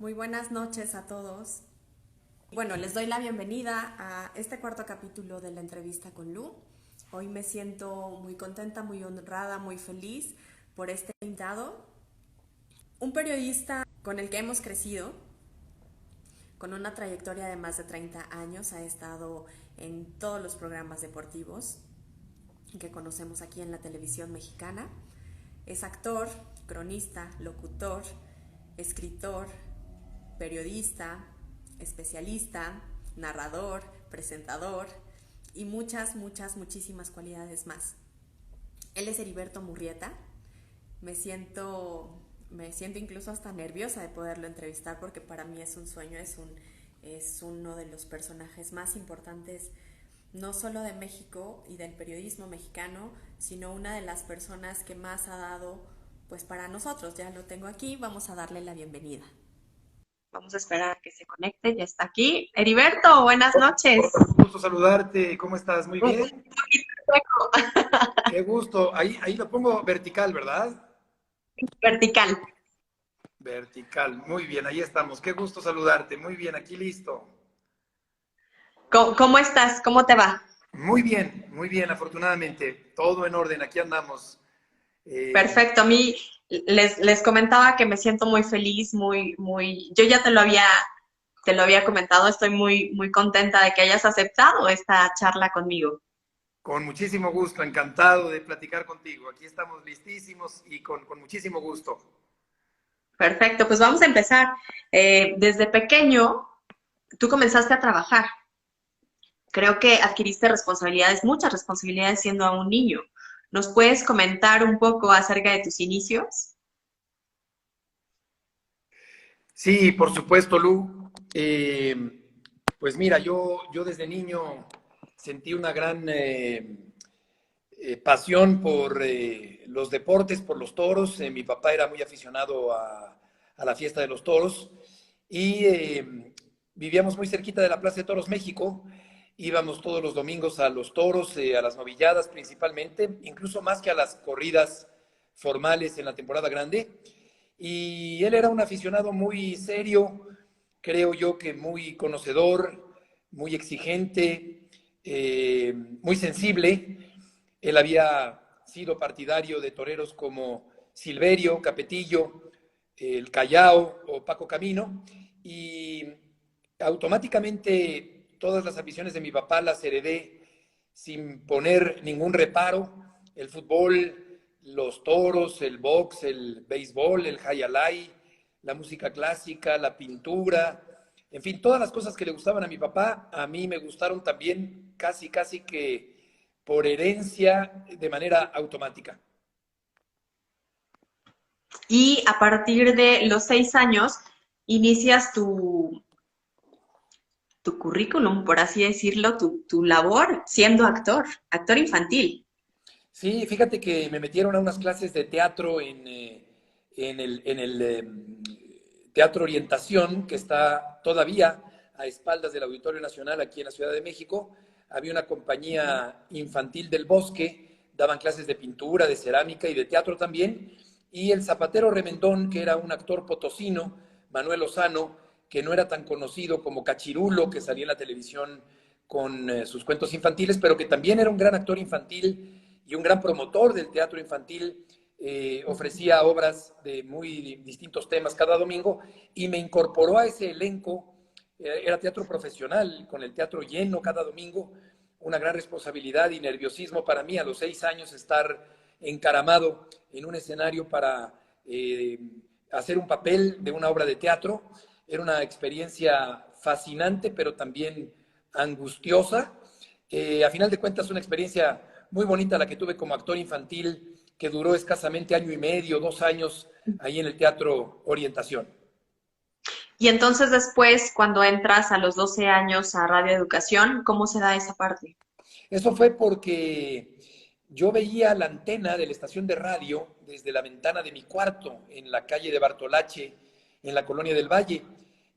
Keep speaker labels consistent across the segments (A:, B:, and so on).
A: Muy buenas noches a todos. Bueno, les doy la bienvenida a este cuarto capítulo de la entrevista con Lu. Hoy me siento muy contenta, muy honrada, muy feliz por este invitado. Un periodista con el que hemos crecido, con una trayectoria de más de 30 años, ha estado en todos los programas deportivos que conocemos aquí en la televisión mexicana. Es actor, cronista, locutor, escritor, periodista, especialista, narrador, presentador y muchísimas cualidades más. Él es Heriberto Murrieta. Me siento, me siento incluso hasta nerviosa de poderlo entrevistar porque para mí es un sueño, es uno de los personajes más importantes no solo de México y del periodismo mexicano, sino una de las personas que más ha dado pues para nosotros. Ya lo tengo aquí, vamos a darle la bienvenida. Vamos a esperar a que se conecte, ya está aquí. Heriberto, buenas noches.
B: Un gusto saludarte, ¿cómo estás? Muy
A: Un
B: bien,
A: poquito seco.
B: qué gusto. Ahí lo pongo vertical, ¿verdad?
A: Vertical.
B: Vertical, muy bien, ahí estamos. Qué gusto saludarte, muy bien, aquí listo.
A: ¿Cómo estás? ¿Cómo te va?
B: Muy bien, afortunadamente. Todo en orden, aquí andamos. Eh,
A: Perfecto. A mí les comentaba que me siento muy feliz, yo ya te lo había comentado, estoy muy contenta de que hayas aceptado esta charla conmigo.
B: con muchísimo gusto, encantado de platicar contigo. Aquí estamos listísimos y con muchísimo gusto.
A: Perfecto, pues vamos a empezar. Desde pequeño, tú comenzaste a trabajar. Creo que adquiriste responsabilidades, muchas responsabilidades siendo aún niño. ¿Nos puedes comentar un poco acerca de tus inicios?
B: Sí, por supuesto, Lu. Pues mira, yo desde niño sentí una gran pasión por los deportes, por los toros. Mi papá era muy aficionado a la fiesta de los toros y vivíamos muy cerquita de la Plaza de Toros México. Íbamos todos los domingos a los toros, a las novilladas principalmente, incluso más que a las corridas formales en la temporada grande. Y él era un aficionado muy serio, creo yo que muy conocedor, muy exigente, muy sensible. Él había sido partidario de toreros como Silverio, Capetillo, el Callao o Paco Camino, y automáticamente todas las aficiones de mi papá las heredé sin poner ningún reparo: el fútbol, los toros, el box, el béisbol, el hayalay, la música clásica, la pintura, en fin, todas las cosas que le gustaban a mi papá, a mí me gustaron también casi que por herencia de manera automática.
A: Y a partir de los 6 años, inicias tu currículum, por así decirlo, tu labor siendo actor, actor infantil.
B: Sí, fíjate que me metieron a unas clases de teatro en el Teatro Orientación, que está todavía a espaldas del Auditorio Nacional aquí en la Ciudad de México. Había una compañía infantil del Bosque, daban clases de pintura, de cerámica y de teatro también. Y el Zapatero Remendón, que era un actor potosino, Manuel Lozano, que no era tan conocido como Cachirulo, que salía en la televisión con sus cuentos infantiles, pero que también era un gran actor infantil y un gran promotor del teatro infantil. Ofrecía obras de muy distintos temas cada domingo y me incorporó a ese elenco. Era teatro profesional, con el teatro lleno cada domingo, una gran responsabilidad y nerviosismo para mí a los 6 años estar encaramado en un escenario para hacer un papel de una obra de teatro. Era una experiencia fascinante, pero también angustiosa. A final de cuentas, una experiencia muy bonita la que tuve como actor infantil, que duró escasamente año y medio, 2 años, ahí en el Teatro Orientación.
A: Y entonces después, cuando entras a los 12 años a Radio Educación, ¿cómo se da esa parte?
B: Eso fue porque yo veía la antena de la estación de radio desde la ventana de mi cuarto en la calle de Bartolache, en la Colonia del Valle,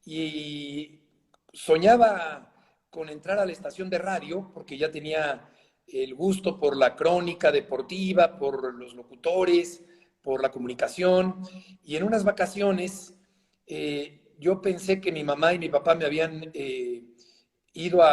B: y soñaba con entrar a la estación de radio porque ya tenía el gusto por la crónica deportiva, por los locutores, por la comunicación, y en unas vacaciones yo pensé que mi mamá y mi papá me habían ido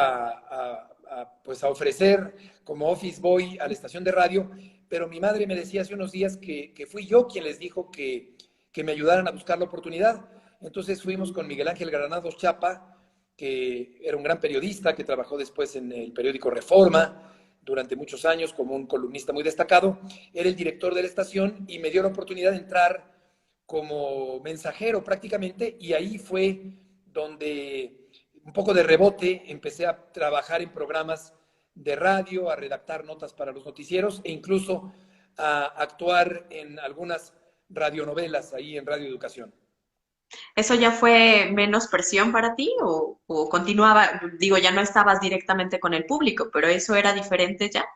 B: pues a ofrecer como office boy a la estación de radio, pero mi madre me decía hace unos días que fui yo quien les dijo que me ayudaran a buscar la oportunidad. Entonces fuimos con Miguel Ángel Granados Chapa, que era un gran periodista, que trabajó después en el periódico Reforma durante muchos años como un columnista muy destacado. Era el director de la estación y me dio la oportunidad de entrar como mensajero prácticamente, y ahí fue donde un poco de rebote empecé a trabajar en programas de radio, a redactar notas para los noticieros e incluso a actuar en algunas radionovelas ahí en Radio Educación.
C: ¿Eso ya fue menos presión para ti o continuaba, digo, ya no estabas directamente con el público, pero eso era diferente ya?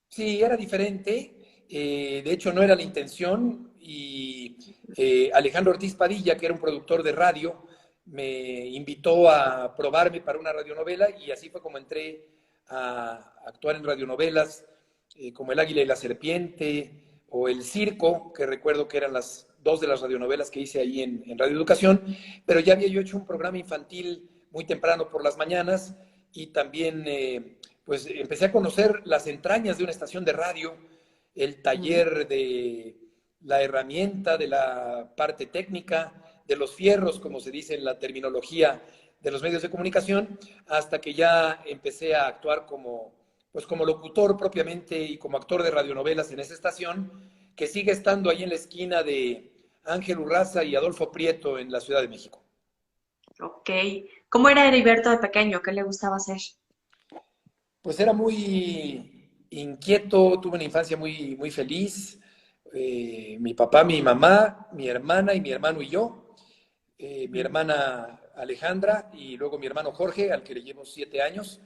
B: Sí, era diferente, de hecho no era la intención, y Alejandro Ortiz Padilla, que era un productor de radio, me invitó a probarme para una radionovela y así fue como entré a actuar en radionovelas como El Águila y la Serpiente o El Circo, que recuerdo que eran las dos de las radionovelas que hice ahí en Radio Educación, pero ya había yo hecho un programa infantil muy temprano por las mañanas y también pues empecé a conocer las entrañas de una estación de radio, el taller de la herramienta, de la parte técnica, de los fierros, como se dice en la terminología de los medios de comunicación, hasta que ya empecé a actuar pues como locutor propiamente y como actor de radionovelas en esa estación, que sigue estando ahí en la esquina de Ángel Urraza y Adolfo Prieto en la Ciudad de México.
C: Ok. ¿Cómo era Heriberto de pequeño? ¿Qué le gustaba hacer?
B: Pues era muy inquieto, tuve una infancia muy, muy feliz. Mi papá, mi mamá, mi hermana y mi hermano y yo. Mi hermana Alejandra y luego mi hermano Jorge, al que le llevo 7 años.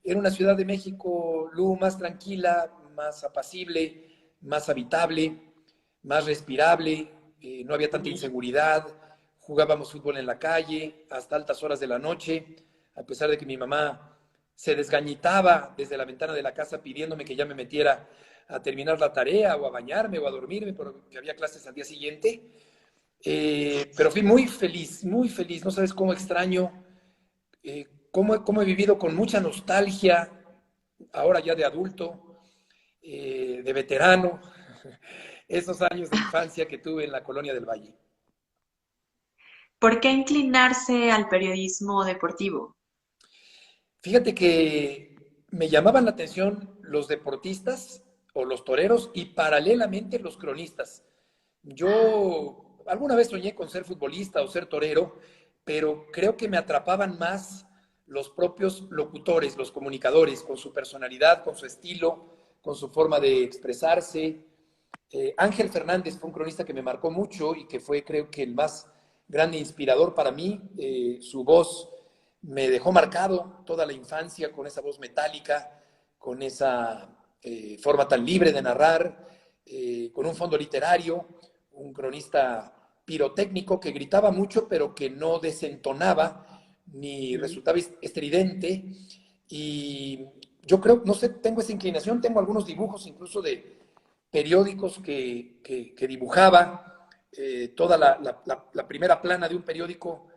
B: Era una Ciudad de México, Lu, más tranquila, más apacible, más habitable, más respirable. No había tanta inseguridad. Jugábamos fútbol en la calle hasta altas horas de la noche, a pesar de que mi mamá se desgañitaba desde la ventana de la casa pidiéndome que ya me metiera a terminar la tarea o a bañarme o a dormirme porque había clases al día siguiente. Pero fui muy feliz, muy feliz. No sabes cómo extraño, cómo he vivido con mucha nostalgia, ahora ya de adulto, de veterano, esos años de infancia que tuve en la colonia del Valle.
C: ¿Por qué inclinarse al periodismo deportivo?
B: Fíjate que me llamaban la atención los deportistas o los toreros y paralelamente los cronistas. Yo alguna vez soñé con ser futbolista o ser torero, pero creo que me atrapaban más los propios locutores, los comunicadores, con su personalidad, con su estilo, con su forma de expresarse. Ángel Fernández fue un cronista que me marcó mucho y que fue, creo que, el más grande inspirador para mí. Su voz me dejó marcado toda la infancia con esa voz metálica, con esa forma tan libre de narrar, con un fondo literario, un cronista pirotécnico que gritaba mucho, pero que no desentonaba ni resultaba estridente. Y yo creo, no sé, tengo esa inclinación, tengo algunos dibujos incluso de periódicos que dibujaba, toda la primera plana de un periódico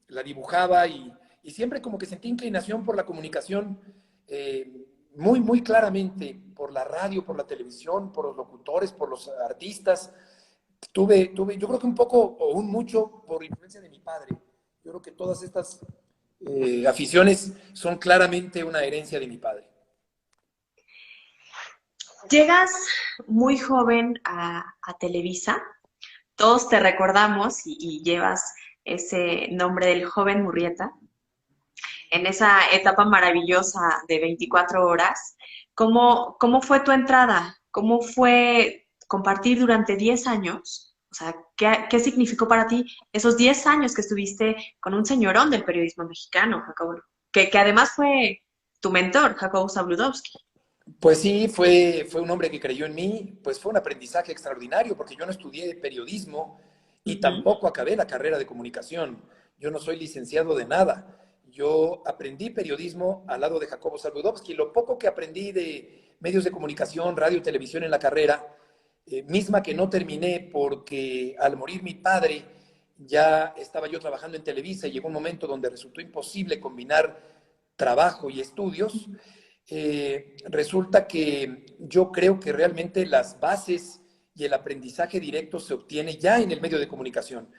B: la dibujaba y siempre como que sentí inclinación por la comunicación muy, muy claramente, por la radio, por la televisión, por los locutores, por los artistas. Yo creo que un poco o un mucho por influencia de mi padre. Yo creo que todas estas aficiones son claramente una herencia de mi padre.
C: Llegas muy joven a Televisa, todos te recordamos y llevas ese nombre del joven Murrieta en esa etapa maravillosa de 24 horas. ¿Cómo fue tu entrada? ¿Cómo fue compartir durante 10 años? O sea, ¿qué significó para ti esos 10 años que estuviste con un señorón del periodismo mexicano, Jacobo? Que además fue tu mentor, Jacobo Zabludovsky.
B: Pues sí, fue un hombre que creyó en mí, pues fue un aprendizaje extraordinario, porque yo no estudié periodismo y
C: Ujú.
B: tampoco acabé la carrera de comunicación. Yo no soy licenciado de nada. Yo aprendí periodismo al lado de Jacobo Saludowski. Lo poco que aprendí de medios de comunicación, radio y televisión en la carrera, misma que no terminé porque al morir mi padre ya estaba yo trabajando en Televisa y llegó un momento donde resultó imposible combinar trabajo y estudios. Resulta que yo creo que realmente las bases y el aprendizaje directo se obtiene ya en el medio de comunicación.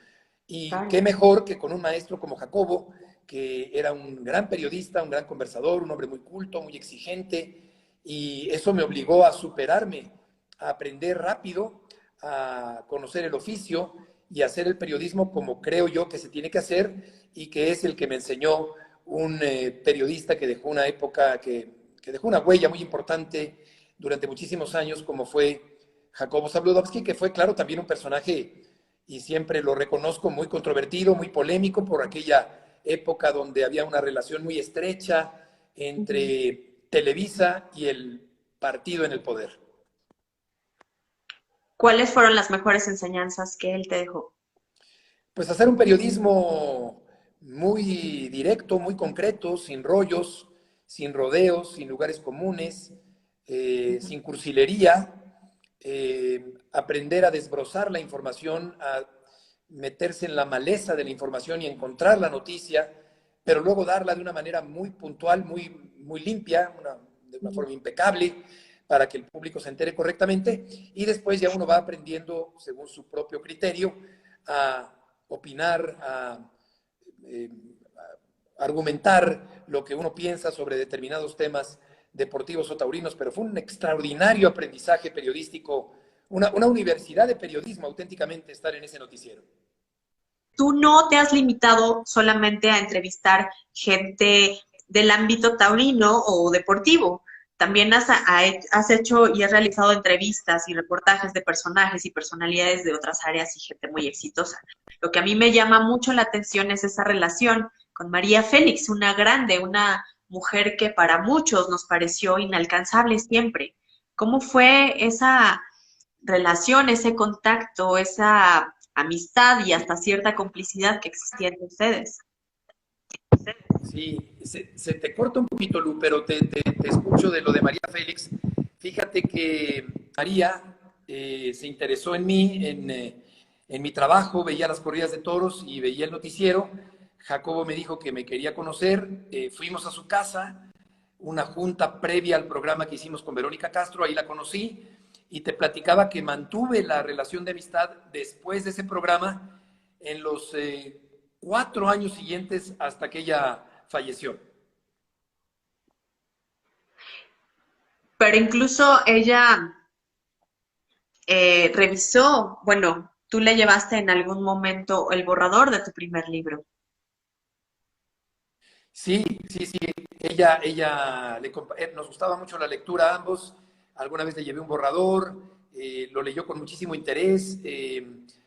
B: Y qué
C: Claro.
B: mejor que con un maestro como Jacobo, que era un gran periodista, un gran conversador, un hombre muy culto, muy exigente, y eso me obligó a superarme, a aprender rápido, a conocer el oficio y a hacer el periodismo como creo yo que se tiene que hacer y que es el que me enseñó un periodista que dejó una época, que dejó una huella muy importante durante muchísimos años, como fue Jacobo Zabludovsky, que fue, claro, también un personaje, y siempre lo reconozco, muy controvertido, muy polémico por aquella época donde había una relación muy estrecha
C: Ujú.
B: entre Televisa y el partido en el poder.
C: ¿Cuáles fueron las mejores enseñanzas que él te dejó?
B: Pues hacer un periodismo muy directo, muy concreto, sin rollos, sin rodeos, sin lugares comunes,
C: Ujú.
B: sin cursilería, aprender a desbrozar la información, a meterse en la maleza de la información y encontrar la noticia, pero luego darla de una manera muy puntual, muy limpia, de una
C: Ujú.
B: forma impecable, para que el público se entere correctamente, y después ya uno va aprendiendo, según su propio criterio, a opinar, eh, a argumentar lo que uno piensa sobre determinados temas deportivos o taurinos, pero fue un extraordinario aprendizaje periodístico, una universidad de periodismo auténticamente estar en ese noticiero.
C: Tú no te has limitado solamente a entrevistar gente del ámbito taurino o deportivo. También has hecho y has realizado entrevistas y reportajes de personajes y personalidades de otras áreas y gente muy exitosa. Lo que a mí me llama mucho la atención es esa relación con María Félix, una grande, una mujer que para muchos nos pareció inalcanzable siempre. ¿Cómo fue esa relación, ese contacto, esa amistad y hasta cierta complicidad que existía entre ustedes?
B: Sí, se te corta un poquito, Lu, pero te escucho de lo de María Félix. Fíjate que María se interesó en mí, en mi trabajo, veía las corridas de toros y veía el noticiero. Jacobo me dijo que me quería conocer, fuimos a su casa, una junta previa al programa que hicimos con Verónica Castro, ahí la conocí y te platicaba que mantuve la relación de amistad después de ese programa en los 4 años siguientes hasta que ella falleció.
C: Pero incluso ella revisó, bueno, tú le llevaste en algún momento el borrador de tu primer libro.
B: Sí, sí, sí, nos gustaba mucho la lectura a ambos, alguna vez le llevé un borrador, lo leyó con muchísimo interés,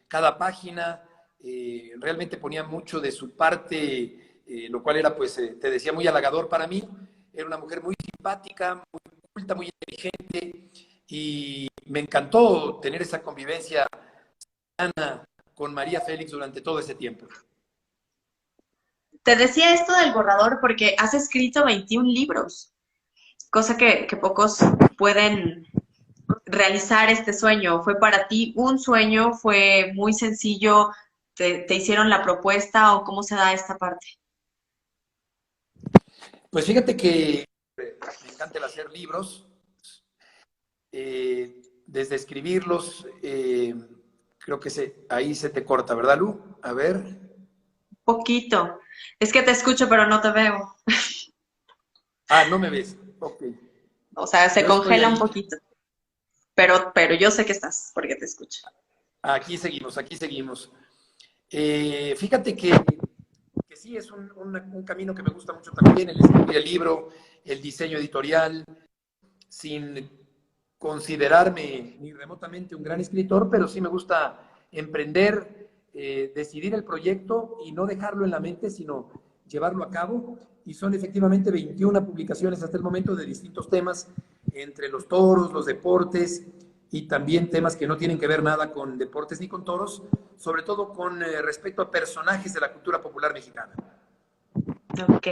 B: cada página, realmente ponía mucho de su parte, lo cual era, pues, te decía, muy halagador para mí, era una mujer muy simpática, muy culta, muy inteligente, y me encantó tener esa convivencia sana con María Félix durante todo ese tiempo.
C: Te decía esto del borrador porque has escrito 21 libros, cosa que pocos pueden realizar este sueño. ¿Fue para ti un sueño? ¿Fue muy sencillo? ¿Te hicieron la propuesta o cómo se da esta parte?
B: Pues fíjate que me encanta el hacer libros, desde escribirlos, creo que ahí se te corta, ¿verdad, Lu? A ver.
C: Poquito. Es que te escucho, pero no te veo.
B: Ah, no me ves. Ok.
C: O sea, se
B: Yo estoy
C: congela un
B: ahí.
C: poquito. Pero yo sé que estás, porque te escucho.
B: Aquí seguimos, aquí seguimos. Fíjate que sí, es un camino que me gusta mucho también, el escribir el libro, el diseño editorial, sin considerarme ni remotamente un gran escritor, pero sí me gusta emprender, decidir el proyecto y no dejarlo en la mente, sino llevarlo a cabo. Y son efectivamente 21 publicaciones hasta el momento de distintos temas, entre los toros, los deportes y también temas que no tienen que ver nada con deportes ni con toros, sobre todo con respecto a personajes de la cultura popular mexicana.
C: Ok.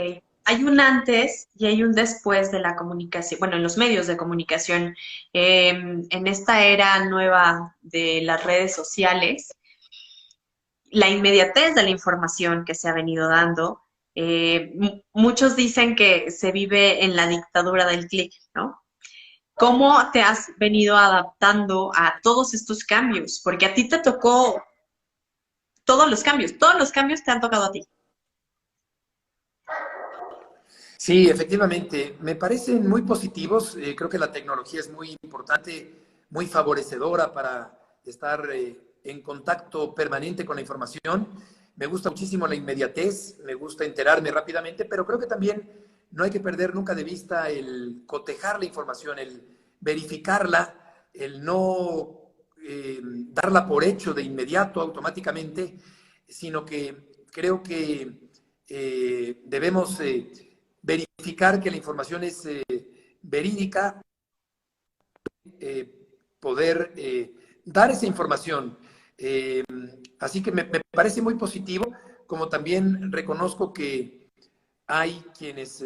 C: Hay un antes y hay un después de la comunicación, bueno, en los medios de comunicación, en esta era nueva de las redes sociales la inmediatez de la información que se ha venido dando. Muchos dicen que se vive en la dictadura del clic, ¿no? ¿Cómo te has venido adaptando a todos estos cambios? Porque a ti te tocó todos los cambios te han tocado a ti.
B: Sí, efectivamente, me parecen muy positivos. Creo que la tecnología es muy importante, muy favorecedora para estar en contacto permanente con la información. Me gusta muchísimo la inmediatez, me gusta enterarme rápidamente, pero creo que también no hay que perder nunca de vista el cotejar la información, el verificarla, el no darla por hecho de inmediato, automáticamente, sino que creo que debemos verificar que la información es verídica, poder dar esa información. Eh, Así que me parece muy positivo, como también reconozco que hay quienes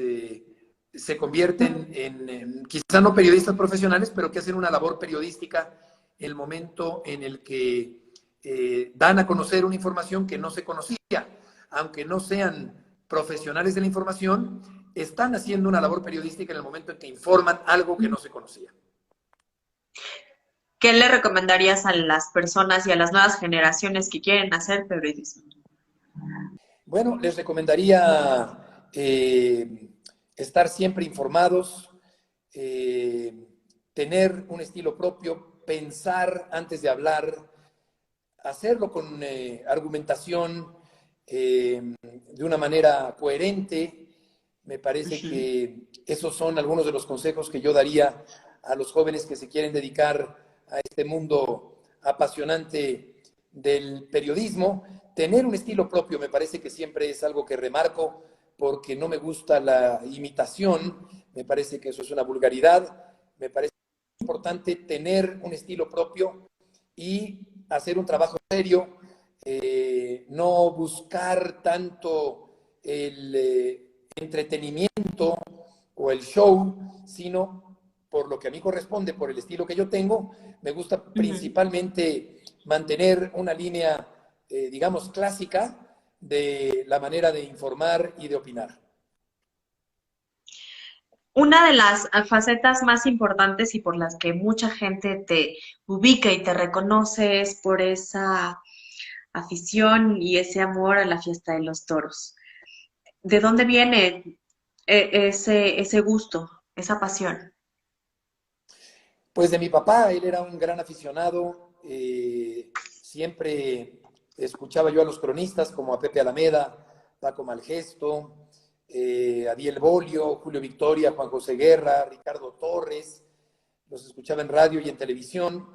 B: se convierten quizá no periodistas profesionales, pero que hacen una labor periodística en el momento en el que dan a conocer una información que no se conocía, aunque no sean profesionales de la información, están haciendo una labor periodística en el momento en que informan algo que no se conocía.
C: ¿Qué le recomendarías a las personas y a las nuevas generaciones que quieren hacer periodismo?
B: Bueno, les recomendaría estar siempre informados, eh, tener un estilo propio, pensar antes de hablar, hacerlo con argumentación de una manera coherente. Me parece
C: Ujú.
B: que esos son algunos de los consejos que yo daría a los jóvenes que se quieren dedicar a este mundo apasionante del periodismo. Tener un estilo propio me parece que siempre es algo que remarco porque no me gusta la imitación, me parece que eso es una vulgaridad, me parece importante tener un estilo propio y hacer un trabajo serio, no buscar tanto el entretenimiento o el show, sino por lo que a mí corresponde, por el estilo que yo tengo, me gusta
C: Ujú.
B: principalmente mantener una línea, digamos, clásica de la manera de informar y de opinar.
C: Una de las facetas más importantes y por las que mucha gente te ubica y te reconoce es por esa afición y ese amor a la fiesta de los toros. ¿De dónde viene ese gusto, esa pasión?
B: Pues de mi papá, él era un gran aficionado, siempre escuchaba yo a los cronistas como a Pepe Alameda, Paco Malgesto, Adiel Bolio, Julio Victoria, Juan José Guerra, Ricardo Torres, los escuchaba en radio y en televisión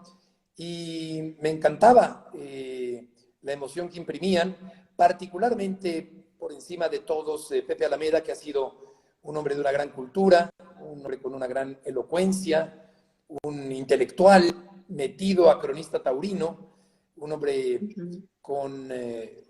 B: y me encantaba la emoción que imprimían, particularmente por encima de todos Pepe Alameda, que ha sido un hombre de una gran cultura, un hombre con una gran elocuencia, un intelectual metido a cronista taurino, un hombre
C: Ujú.
B: con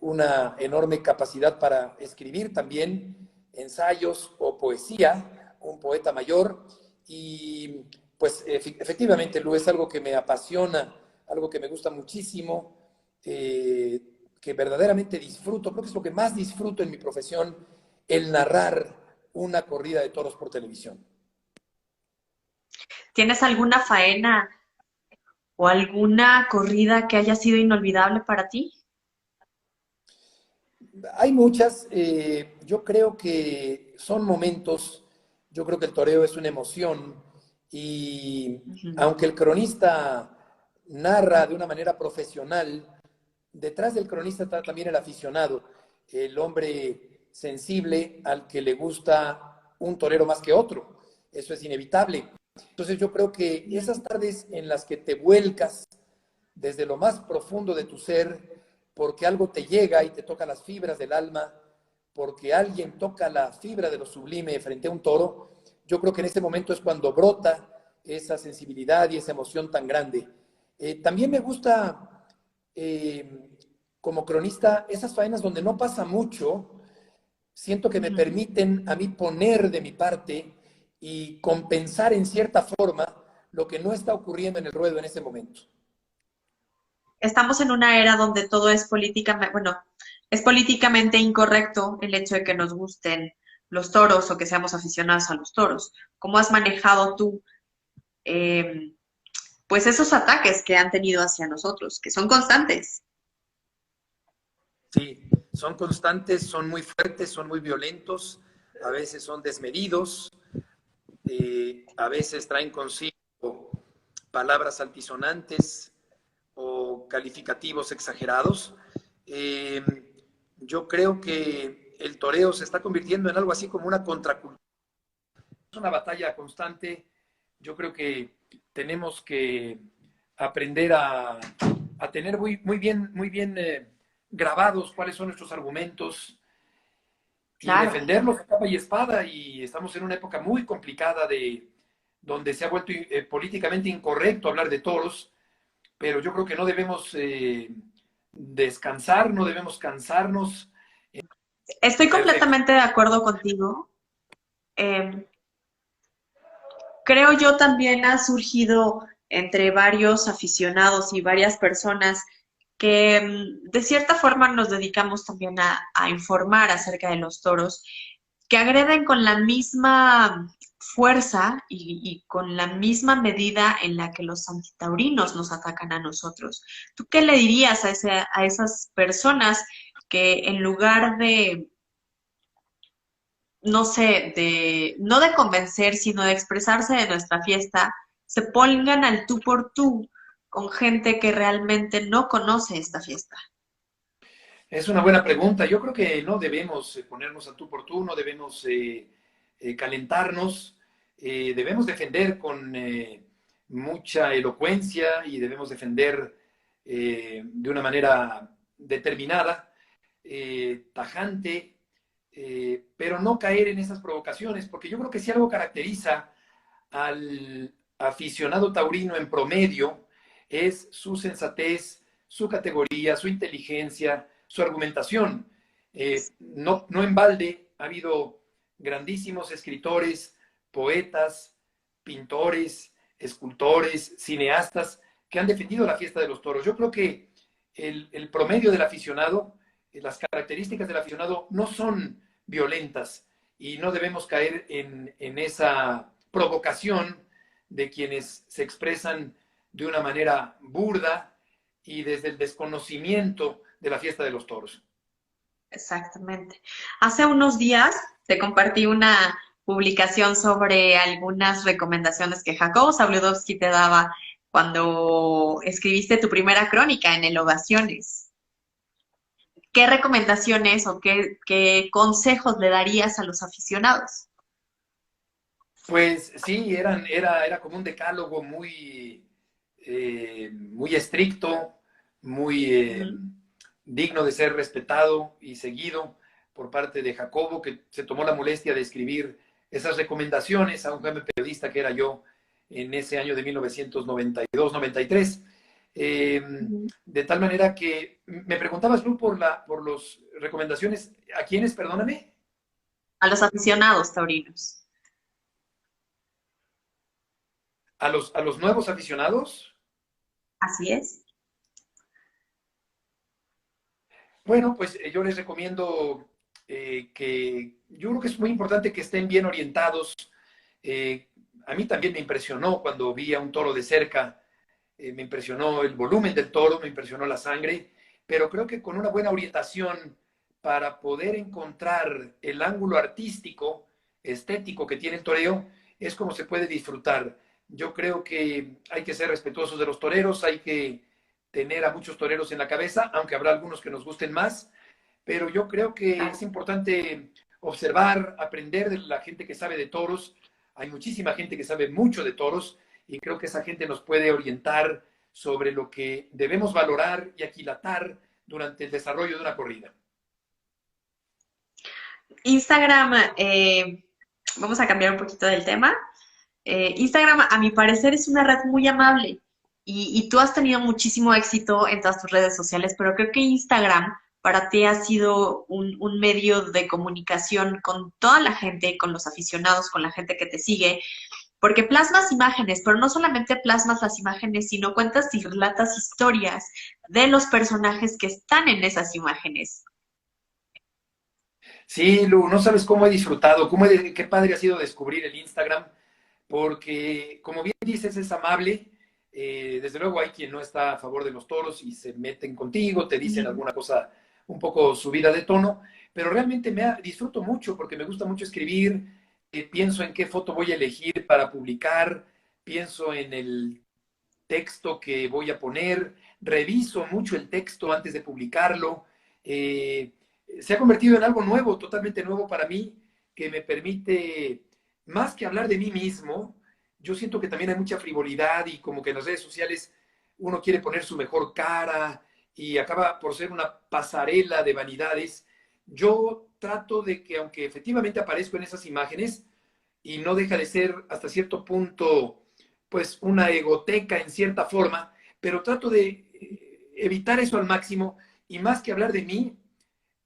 B: una enorme capacidad para escribir también ensayos o poesía, un poeta mayor, y pues efectivamente, Lu, es algo que me apasiona, algo que me gusta muchísimo, que verdaderamente disfruto, creo que es lo que más disfruto en mi profesión, el narrar una corrida de toros por televisión.
C: ¿Tienes alguna faena o alguna corrida que haya sido inolvidable para ti?
B: Hay muchas, yo creo que son momentos, yo creo que el toreo es una emoción y
C: Ujú.
B: aunque el cronista narra de una manera profesional, detrás del cronista está también el aficionado, el hombre sensible al que le gusta un torero más que otro, eso es inevitable. Entonces yo creo que esas tardes en las que te vuelcas desde lo más profundo de tu ser, porque algo te llega y te toca las fibras del alma, porque alguien toca la fibra de lo sublime frente a un toro, yo creo que en ese momento es cuando brota esa sensibilidad y esa emoción tan grande. También me gusta, eh, como cronista, esas faenas donde no pasa mucho, siento que me
C: Ujú.
B: permiten a mí poner de mi parte y compensar en cierta forma lo que no está ocurriendo en el ruedo en ese momento.
C: estamos en una era donde todo es políticamente, bueno, es políticamente incorrecto el hecho de que nos gusten los toros o que seamos aficionados a los toros. ¿Cómo has manejado tú, eh, pues esos ataques que han tenido hacia nosotros, que son constantes?
B: Sí, son constantes, son muy fuertes, son muy violentos, a veces son desmedidos, a veces traen consigo palabras altisonantes o calificativos exagerados. Eh, yo creo que el toreo se está convirtiendo en algo así como una contracultura. Es una batalla constante. Yo creo que tenemos que aprender a tener muy bien grabados cuáles son nuestros argumentos y
C: Claro.
B: defenderlos a capa y espada. Y estamos en una época muy complicada donde se ha vuelto políticamente incorrecto hablar de toros, pero yo creo que no debemos descansar, no debemos cansarnos.
C: Estoy
B: Perfecto.
C: completamente de acuerdo contigo. Eh, Creo yo también ha surgido entre varios aficionados y varias personas que de cierta forma nos dedicamos también a informar acerca de los toros, que agreden con la misma fuerza y con la misma medida en la que los antitaurinos nos atacan a nosotros. ¿Tú qué le dirías a esas personas que en lugar de no sé, no de convencer, sino de expresarse de nuestra fiesta, se pongan al tú por tú con gente que realmente no conoce esta fiesta?
B: Es una buena pregunta. Yo creo que no debemos ponernos a tú por tú, no debemos calentarnos, debemos defender con mucha elocuencia y debemos defender de una manera determinada, tajante, pero no caer en esas provocaciones, porque yo creo que si algo caracteriza al aficionado taurino en promedio es su sensatez, su categoría, su inteligencia, su argumentación. No en balde ha habido grandísimos escritores, poetas, pintores, escultores, cineastas que han defendido la fiesta de los toros. Yo creo que el promedio del aficionado, las características del aficionado no son violentas y no debemos caer en esa provocación de quienes se expresan de una manera burda y desde el desconocimiento de la fiesta de los toros.
C: Exactamente. Hace unos días te compartí una publicación sobre algunas recomendaciones que Jacobo Zabludovsky te daba cuando escribiste tu primera crónica en el Ovaciones. ¿Qué recomendaciones o qué consejos le darías a los aficionados?
B: Pues sí, era como un decálogo muy estricto, muy
C: Ujú.
B: digno de ser respetado y seguido por parte de Jacobo, que se tomó la molestia de escribir esas recomendaciones a un joven periodista que era yo en ese año de 1992-93.
C: Ujú.
B: De tal manera que me preguntabas, Lu, por las recomendaciones. ¿A quiénes, perdóname?
C: A los aficionados taurinos.
B: A los nuevos aficionados.
C: Así es.
B: Bueno, pues yo les recomiendo que yo creo que es muy importante que estén bien orientados. Eh, a mí también me impresionó cuando vi a un toro de cerca, me impresionó el volumen del toro, me impresionó la sangre, pero creo que con una buena orientación para poder encontrar el ángulo artístico, estético que tiene el toreo, es como se puede disfrutar. Yo creo que hay que ser respetuosos de los toreros, hay que tener a muchos toreros en la cabeza, aunque habrá algunos que nos gusten más, pero yo creo que es importante observar, aprender de la gente que sabe de toros. Hay muchísima gente que sabe mucho de toros y creo que esa gente nos puede orientar sobre lo que debemos valorar y aquilatar durante el desarrollo de una corrida.
C: Instagram, vamos a cambiar un poquito del tema. Instagram, a mi parecer, es una red muy amable y tú has tenido muchísimo éxito en todas tus redes sociales, pero creo que Instagram para ti ha sido un medio de comunicación con toda la gente, con los aficionados, con la gente que te sigue, porque plasmas imágenes, pero no solamente plasmas las imágenes, sino cuentas y relatas historias de los personajes que están en esas imágenes.
B: Sí, Lu, no sabes cómo he disfrutado, qué padre ha sido descubrir el Instagram, porque como bien dices, es amable. Desde luego hay quien no está a favor de los toros y se meten contigo, te dicen
C: Ujú.
B: alguna cosa un poco subida de tono, pero realmente disfruto mucho porque me gusta mucho escribir, pienso en qué foto voy a elegir para publicar, pienso en el texto que voy a poner, reviso mucho el texto antes de publicarlo. Eh, Se ha convertido en algo nuevo, totalmente nuevo para mí, que me permite, más que hablar de mí mismo, yo siento que también hay mucha frivolidad y como que en las redes sociales uno quiere poner su mejor cara y acaba por ser una pasarela de vanidades. Yo trato de que, aunque efectivamente aparezco en esas imágenes, y no deja de ser hasta cierto punto, pues una egoteca en cierta forma, pero trato de evitar eso al máximo y más que hablar de mí,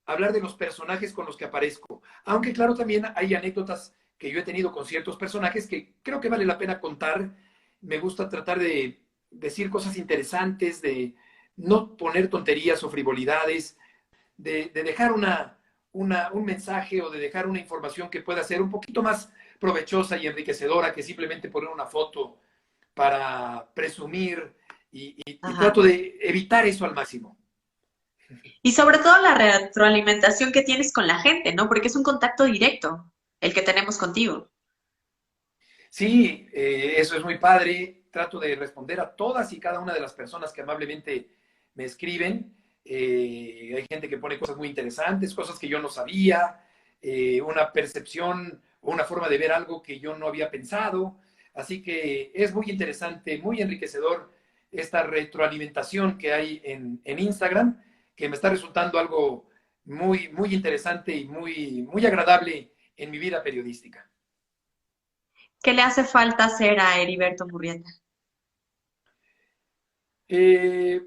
B: hablar de los personajes con los que aparezco. Aunque claro, también hay anécdotas que yo he tenido con ciertos personajes que creo que vale la pena contar. Me gusta tratar de decir cosas interesantes, de no poner tonterías o frivolidades, de dejar un mensaje o de dejar una información que pueda ser un poquito más provechosa y enriquecedora que simplemente poner una foto para presumir y
C: Ajá.
B: trato de evitar eso al máximo.
C: Y sobre todo la retroalimentación que tienes con la gente, ¿no? Porque es un contacto directo el que tenemos contigo.
B: Sí, eso es muy padre. Trato de responder a todas y cada una de las personas que amablemente me escriben. Hay gente que pone cosas muy interesantes, cosas que yo no sabía, una percepción o una forma de ver algo que yo no había pensado. Así que es muy interesante, muy enriquecedor esta retroalimentación que hay en Instagram, que me está resultando algo muy, muy interesante y muy, muy agradable en mi vida periodística.
C: ¿Qué le hace falta hacer a Heriberto Murrieta?
B: Eh,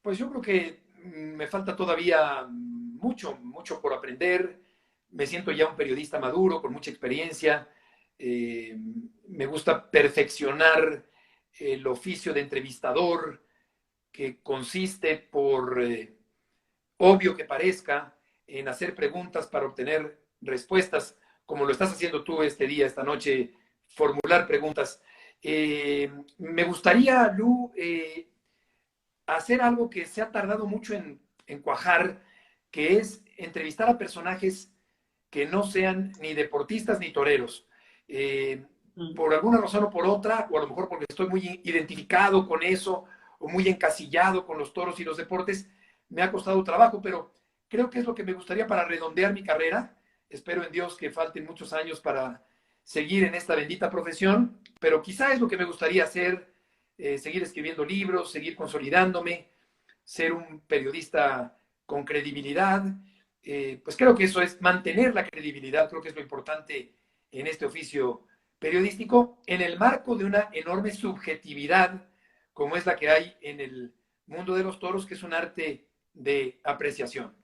B: pues yo creo que me falta todavía mucho, mucho por aprender. Me siento ya un periodista maduro, con mucha experiencia. Eh, Me gusta perfeccionar el oficio de entrevistador, que consiste, por obvio que parezca, en hacer preguntas para obtener respuestas, como lo estás haciendo tú este día, esta noche, formular preguntas. Me gustaría, Lu, hacer algo que se ha tardado mucho en cuajar, que es entrevistar a personajes que no sean ni deportistas ni toreros. Eh, por alguna razón o por otra, o a lo mejor porque estoy muy identificado con eso, o muy encasillado con los toros y los deportes, me ha costado trabajo, pero creo que es lo que me gustaría para redondear mi carrera. Espero en Dios que falten muchos años para seguir en esta bendita profesión, pero quizá es lo que me gustaría hacer, seguir escribiendo libros, seguir consolidándome, ser un periodista con credibilidad. Pues creo que eso es mantener la credibilidad, creo que es lo importante en este oficio periodístico, en el marco de una enorme subjetividad como es la que hay en el mundo de los toros, que es un arte de apreciación.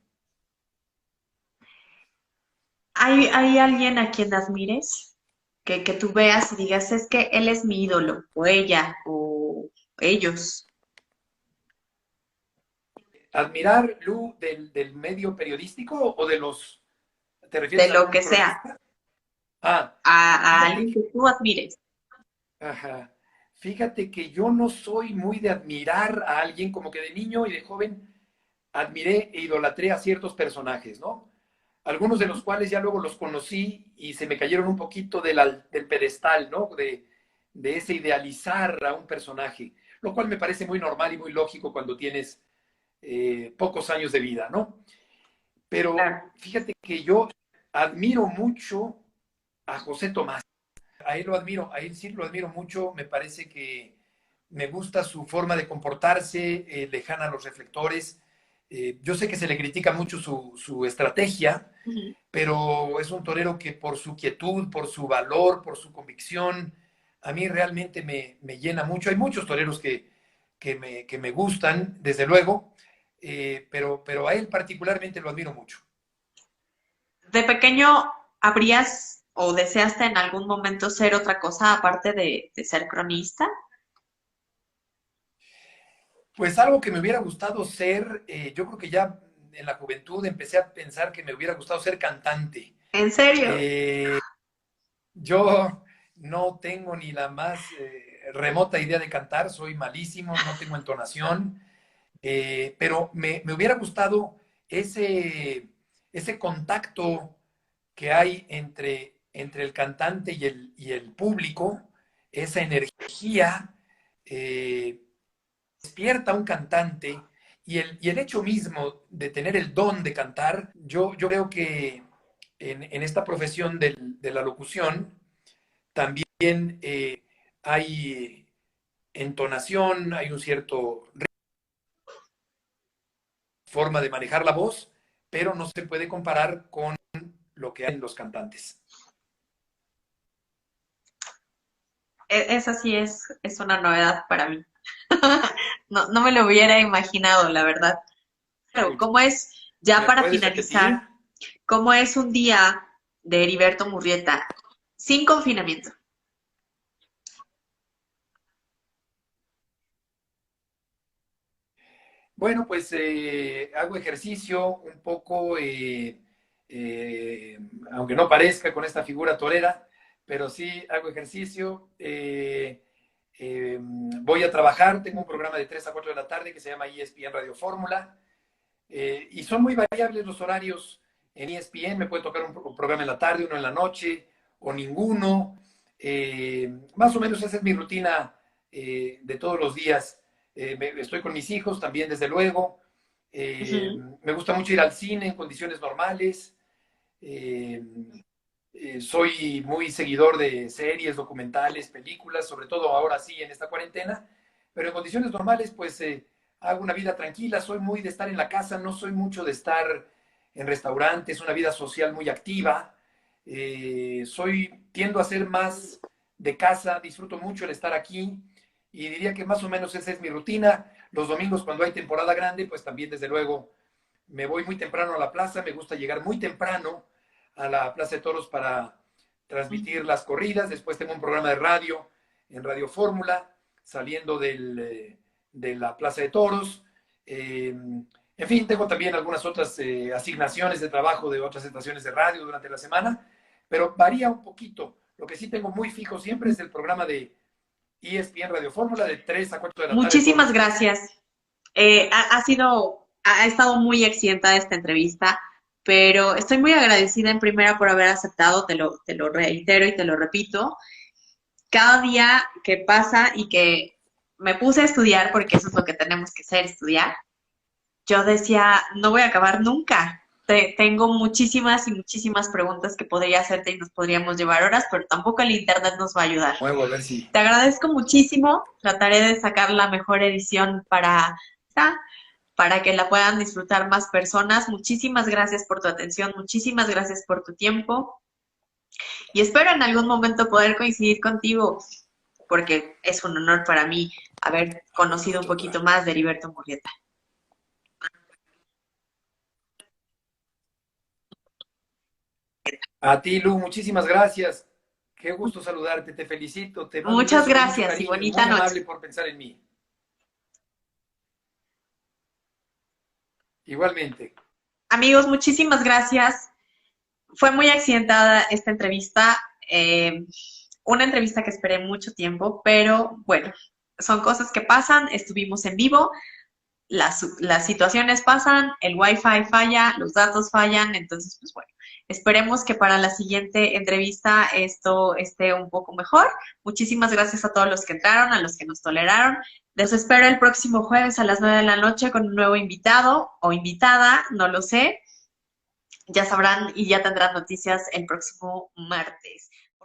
C: ¿Hay alguien a quien admires? Que tú veas y digas, es que él es mi ídolo, o ella, o ellos,
B: Admirar, Lu, del medio periodístico o de los, ¿te
C: de
B: refieres a
C: lo
B: algún
C: que sea,
B: profesionista? Ah,
C: a
B: fíjate
C: alguien que tú admires.
B: Ajá. Fíjate que yo no soy muy de admirar a alguien, como que de niño y de joven admiré e idolatré a ciertos personajes, ¿no? Algunos de los cuales ya luego los conocí y se me cayeron un poquito del pedestal, ¿no? De ese idealizar a un personaje, lo cual me parece muy normal y muy lógico cuando tienes pocos años de vida, ¿no? Pero
C: Claro.
B: fíjate que yo admiro mucho a José Tomás. A él lo admiro, a él sí lo admiro mucho, me parece que me gusta su forma de comportarse, lejana a los reflectores. Yo sé que se le critica mucho su estrategia,
C: Ujú.
B: pero es un torero que por su quietud, por su valor, por su convicción, a mí realmente me llena mucho. Hay muchos toreros que me gustan, desde luego, pero a él particularmente lo admiro mucho.
C: De pequeño, ¿habrías o deseaste en algún momento ser otra cosa aparte de ser cronista?
B: Pues algo que me hubiera gustado ser, yo creo que ya en la juventud empecé a pensar que me hubiera gustado ser cantante.
C: ¿En serio?
B: Eh, yo no tengo ni la más remota idea de cantar, soy malísimo, no tengo entonación, pero me hubiera gustado ese contacto que hay entre el cantante y el público, esa energía. eh, Despierta a un cantante y el hecho mismo de tener el don de cantar, yo creo que en esta profesión de la locución también hay entonación, hay un cierto forma de manejar la voz, pero no se puede comparar con lo que hacen los cantantes.
C: Esa sí es una novedad para mí. No, no me lo hubiera imaginado, la verdad. Pero, ¿cómo es, ya
B: ¿Me
C: para
B: puedes repetir?
C: finalizar, cómo es un día de Heriberto Murrieta sin confinamiento?
B: Bueno, pues hago ejercicio un poco, aunque no parezca con esta figura torera, pero sí hago ejercicio. Voy a trabajar, tengo un programa de 3 a 4 de la tarde que se llama ESPN Radio Fórmula, y son muy variables los horarios en ESPN. Me puede tocar un programa en la tarde, uno en la noche, o ninguno. Más o menos esa es mi rutina de todos los días. Estoy con mis hijos también, desde luego.
C: Ujú.
B: Me gusta mucho ir al cine en condiciones normales. Eh, Soy muy seguidor de series, documentales, películas, sobre todo ahora sí en esta cuarentena, pero en condiciones normales pues hago una vida tranquila, soy muy de estar en la casa, no soy mucho de estar en restaurantes, una vida social muy activa. Tiendo a ser más de casa, disfruto mucho el estar aquí y diría que más o menos esa es mi rutina. Los domingos cuando hay temporada grande, pues también desde luego me voy muy temprano a la plaza, me gusta llegar muy temprano a la Plaza de Toros para transmitir las corridas. Después tengo un programa de radio en Radio Fórmula, saliendo de la Plaza de Toros. En fin, tengo también algunas otras asignaciones de trabajo de otras estaciones de radio durante la semana, pero varía un poquito. Lo que sí tengo muy fijo siempre es el programa de ESPN Radio Fórmula de 3 a 4 de la tarde todos
C: Muchísimas
B: los días.
C: gracias. Ha estado muy excientada esta entrevista, pero estoy muy agradecida en primera por haber aceptado, te lo reitero y te lo repito. Cada día que pasa y que me puse a estudiar, porque eso es lo que tenemos que hacer, estudiar, yo decía, no voy a acabar nunca. Tengo muchísimas y muchísimas preguntas que podría hacerte y nos podríamos llevar horas, pero tampoco el internet nos va a ayudar.
B: Muevo a ver si.
C: Te agradezco muchísimo. Trataré de sacar la mejor edición para que la puedan disfrutar más personas. Muchísimas gracias por tu atención, muchísimas gracias por tu tiempo y espero en algún momento poder coincidir contigo porque es un honor para mí haber conocido un poquito más de Heriberto Murrieta.
B: A ti, Lu, muchísimas gracias. Qué gusto saludarte, te felicito, te mando un
C: Muchas
B: beso con mucho
C: gracias y
B: cariño y
C: bonita
B: muy
C: noche.
B: amable por pensar en mí. Igualmente.
C: Amigos, muchísimas gracias. Fue muy accidentada esta entrevista, una entrevista que esperé mucho tiempo, pero bueno, son cosas que pasan, estuvimos en vivo, las situaciones pasan, el wifi falla, los datos fallan, entonces pues bueno, esperemos que para la siguiente entrevista esto esté un poco mejor. Muchísimas gracias a todos los que entraron, a los que nos toleraron. Les espero el próximo jueves a las 9 de la noche con un nuevo invitado o invitada, no lo sé. Ya sabrán y ya tendrán noticias el próximo martes.